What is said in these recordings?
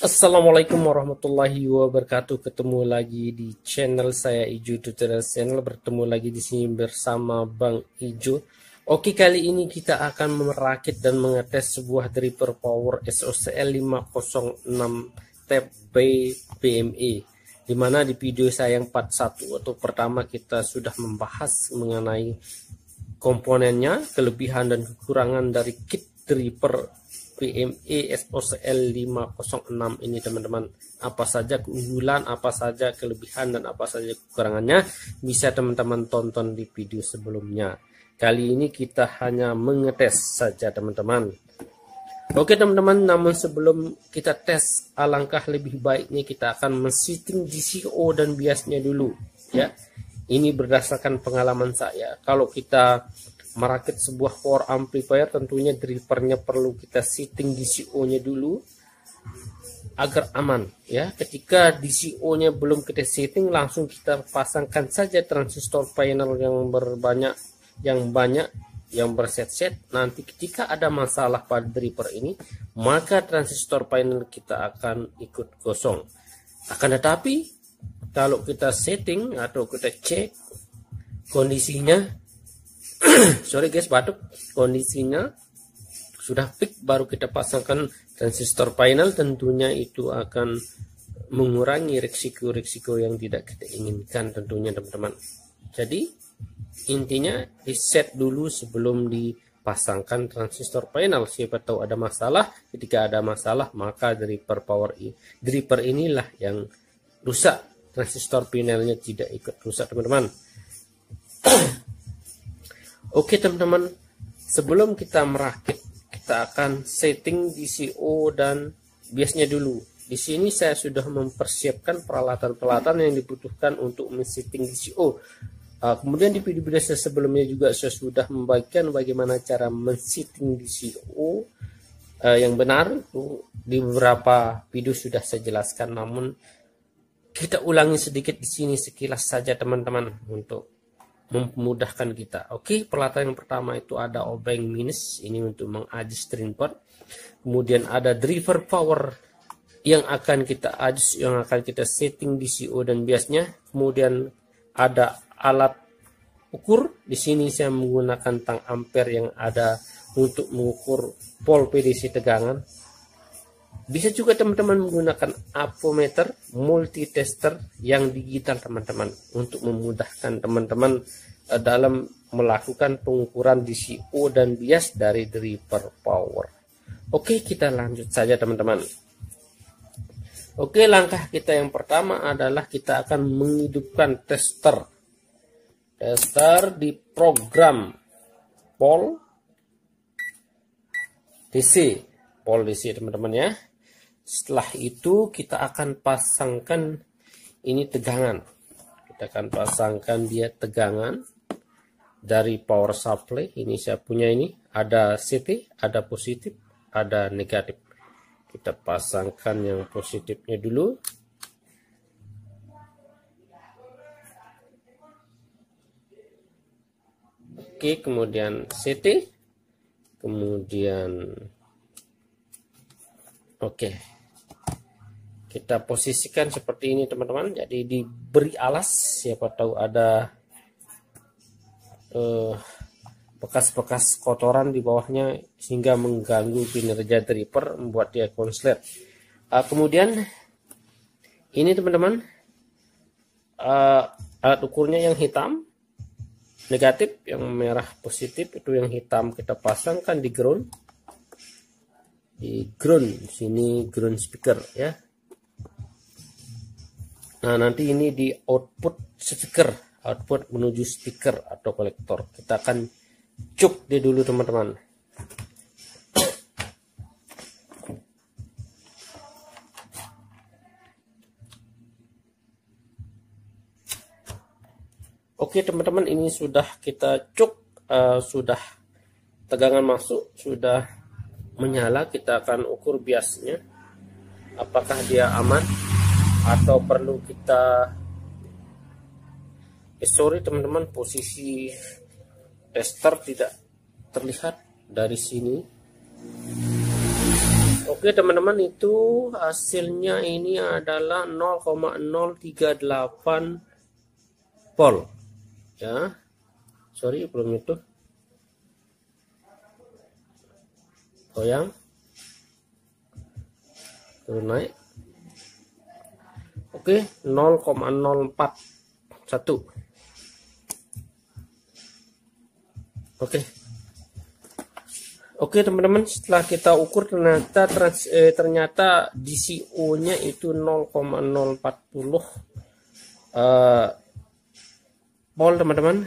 Assalamualaikum warahmatullahi wabarakatuh. Ketemu lagi di channel saya Ijo Tutorial Channel. Bertemu lagi di sini bersama Bang Ijo. Oke, kali ini kita akan merakit dan mengetes sebuah dripper power SOCL 506 tab BME. Dimana di video saya yang part 1 atau pertama kita sudah membahas mengenai komponennya, kelebihan dan kekurangan dari kit dripper BME SOCL 506 ini teman-teman. Apa saja keunggulan, apa saja kelebihan, dan apa saja kekurangannya bisa teman-teman tonton di video sebelumnya. Kali ini kita hanya mengetes saja teman-teman. Oke teman-teman, namun sebelum kita tes, alangkah lebih baiknya kita akan men-setting DCO dan biasnya dulu ya. Ini berdasarkan pengalaman saya. Kalau kita merakit sebuah power amplifier, tentunya drivernya perlu kita setting DCO-nya dulu agar aman ya. Ketika DCO-nya belum kita setting, langsung kita pasangkan saja transistor panel yang berset-set. Nanti ketika ada masalah pada driver ini, maka transistor panel kita akan ikut kosong. Akan tetapi kalau kita setting atau kita cek kondisinya sorry guys, batuk, kondisinya sudah peak, baru kita pasangkan transistor panel, tentunya itu akan mengurangi risiko-risiko yang tidak kita inginkan tentunya teman-teman. Jadi intinya di set dulu sebelum dipasangkan transistor panel. Siapa tahu ada masalah, ketika ada masalah maka dripper inilah yang rusak, transistor panelnya tidak ikut rusak teman-teman. Oke teman-teman, sebelum kita merakit, kita akan setting DCO dan biasnya dulu. Di sini saya sudah mempersiapkan peralatan-peralatan yang dibutuhkan untuk men-setting DCO. Kemudian di video-video saya sebelumnya juga saya sudah membagikan bagaimana cara men-setting DCO yang benar. Di beberapa video sudah saya jelaskan, namun kita ulangi sedikit di sini sekilas saja teman-teman untuk memudahkan kita. Oke, peralatan yang pertama itu ada obeng minus, ini untuk mengadjust input. Kemudian ada driver power yang akan kita adjust, yang akan kita setting DCO dan biasnya. Kemudian ada alat ukur. Di sini saya menggunakan tang ampere yang ada untuk mengukur pol PDC tegangan. Bisa juga teman-teman menggunakan ampermeter multitester yang digital teman-teman, untuk memudahkan teman-teman dalam melakukan pengukuran DCO dan bias dari dripper power. Oke, kita lanjut saja teman-teman. Oke, langkah kita yang pertama adalah kita akan menghidupkan tester di program pol DC teman-teman ya. Setelah itu kita akan pasangkan ini tegangan. Kita akan pasangkan dia tegangan dari power supply. Ini saya punya, ini ada CT, ada positif, ada negatif. Kita pasangkan yang positifnya dulu. Oke, kemudian CT, kemudian oke. Kita posisikan seperti ini teman-teman. Jadi diberi alas, siapa tahu ada bekas-bekas kotoran di bawahnya sehingga mengganggu kinerja dripper, membuat dia konslet. Kemudian ini teman-teman, alat ukurnya yang hitam negatif, yang merah positif. Itu yang hitam kita pasangkan di ground. Sini ground speaker ya. Nah, nanti ini di output speaker, output menuju speaker atau kolektor. Kita akan cuk dia dulu teman-teman. Oke teman-teman, ini sudah kita cuk, sudah tegangan masuk, sudah menyala. Kita akan ukur biasnya, apakah dia aman atau perlu kita sorry teman-teman, posisi tester tidak terlihat dari sini. Oke teman-teman, itu hasilnya ini adalah 0,038 volt ya. Sorry belum itu goyang, turun naik. Oke, 0,041. Oke teman-teman, setelah kita ukur ternyata DCO-nya itu 0,040 volt teman-teman.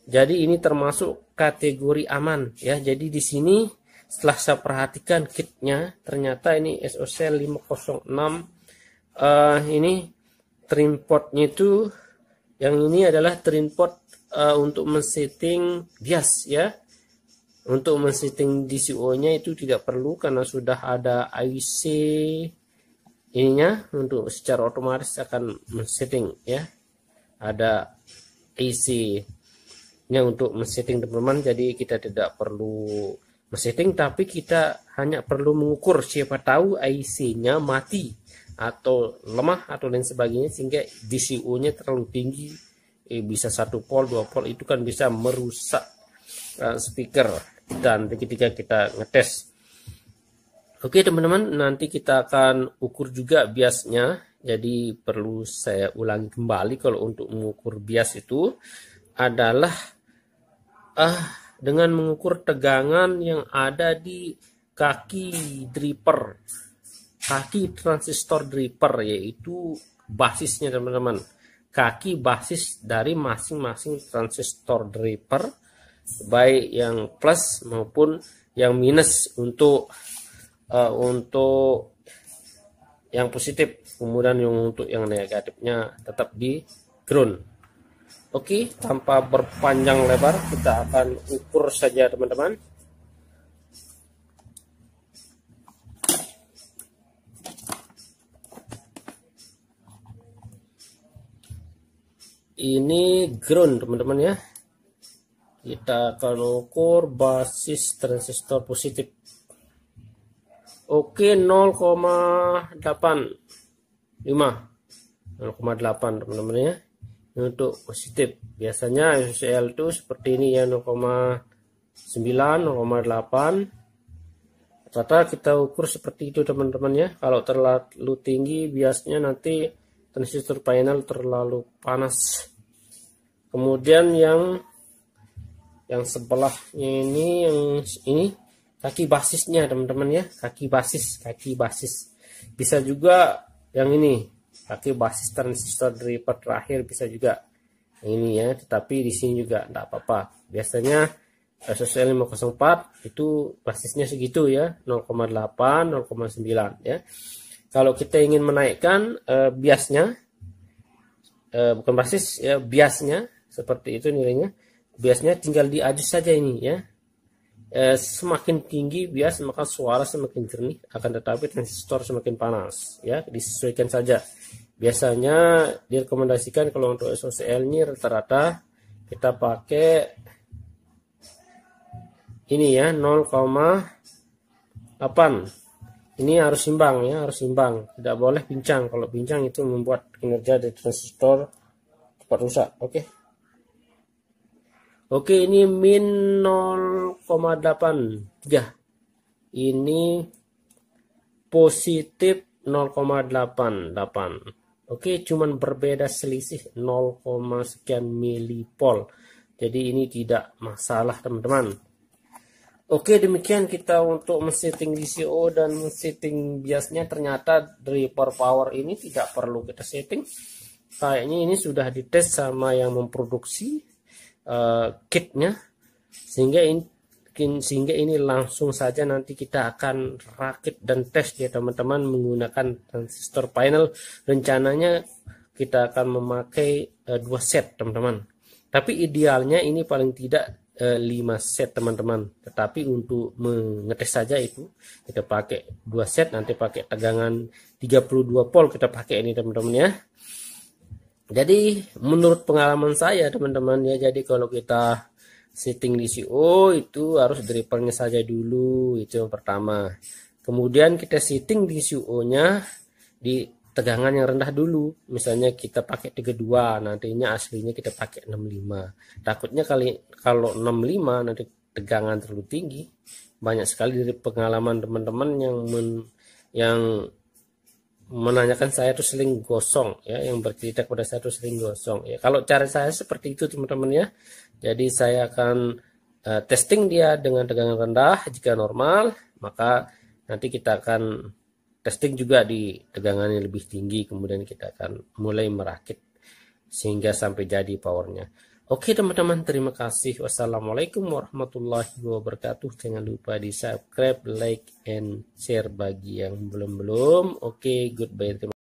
Jadi ini termasuk kategori aman ya. Jadi di sini setelah saya perhatikan kitnya, ternyata ini SOC 506 ini trim portnya itu, yang ini adalah trim port untuk men-setting bias ya. Untuk men-setting DCO-nya itu tidak perlu karena sudah ada IC ininya, untuk secara otomatis akan men-setting ya. Ada IC-nya untuk men-setting teman-teman, jadi kita tidak perlu men-setting, tapi kita hanya perlu mengukur, siapa tahu IC-nya mati atau lemah atau lain sebagainya sehingga DCO-nya terlalu tinggi, bisa 1 volt 2 volt, itu kan bisa merusak speaker dan ketika kita ngetes. Oke teman-teman, nanti kita akan ukur juga biasnya, jadi perlu saya ulangi kembali. Kalau untuk mengukur bias itu adalah dengan mengukur tegangan yang ada di kaki driver, kaki transistor driver, yaitu basisnya teman-teman, kaki basis dari masing-masing transistor driver, baik yang plus maupun yang minus. Untuk yang positif, kemudian untuk yang negatifnya tetap di ground. Oke, tanpa berpanjang lebar kita akan ukur saja teman-teman. Ini ground teman-teman ya. Kita akan ukur basis transistor positif. Oke, 0,85 teman-teman ya. Untuk positif biasanya SOCL itu seperti ini ya, 0,9 0,8. Rata kita ukur seperti itu teman-teman ya. Kalau terlalu tinggi biasanya nanti transistor panel terlalu panas. Kemudian yang sebelahnya ini, yang ini kaki basisnya teman-teman ya, kaki basis bisa juga yang ini kaki basis transistor driver terakhir, bisa juga yang ini ya, tetapi di sini juga tidak apa-apa. Biasanya SOC 504 itu basisnya segitu ya, 0,8 0,9 ya. Kalau kita ingin menaikkan biasnya, bukan basis ya, biasnya seperti itu nilainya. Biasanya tinggal diadjust saja ini ya. Semakin tinggi bias maka suara semakin jernih, akan tetapi transistor semakin panas ya, disesuaikan saja. Biasanya direkomendasikan kalau untuk SOCL ini rata-rata kita pakai ini ya, 0,8. Ini harus imbang ya, harus imbang, tidak boleh pincang. Kalau pincang itu membuat kinerja dari transistor cepat rusak. Oke, ini min 0,83. Ini positif 0,88. Oke, cuman berbeda selisih 0, sekian milivol. Jadi ini tidak masalah teman-teman. Oke, demikian kita untuk men-setting DCO dan men-setting biasnya. Ternyata driver power ini tidak perlu kita setting. Kayaknya ini sudah dites sama yang memproduksi kitnya, sehingga ini langsung saja nanti kita akan rakit dan tes ya teman-teman menggunakan transistor panel. Rencananya kita akan memakai 2 set teman-teman, tapi idealnya ini paling tidak 5 set teman-teman. Tetapi untuk mengetes saja itu kita pakai 2 set, nanti pakai tegangan 32 volt kita pakai ini teman-teman ya. Jadi menurut pengalaman saya teman-teman ya, jadi kalau kita setting DCO itu harus drivernya saja dulu, itu yang pertama. Kemudian kita setting di CO nya di tegangan yang rendah dulu. Misalnya kita pakai 32, nantinya aslinya kita pakai 65. Takutnya kalau 65 nanti tegangan terlalu tinggi. Banyak sekali dari pengalaman teman-teman yang menanyakan saya tuh sering gosong ya, yang bercerita kepada saya tuh sering gosong ya. Kalau cara saya seperti itu teman-teman ya. Jadi saya akan testing dia dengan tegangan rendah. Jika normal, maka nanti kita akan testing juga di tegangan yang lebih tinggi, kemudian kita akan mulai merakit sehingga sampai jadi powernya. Oke teman-teman, terima kasih. Wassalamualaikum warahmatullahi wabarakatuh. Jangan lupa di subscribe, like, and share bagi yang belum. Oke, goodbye teman-teman.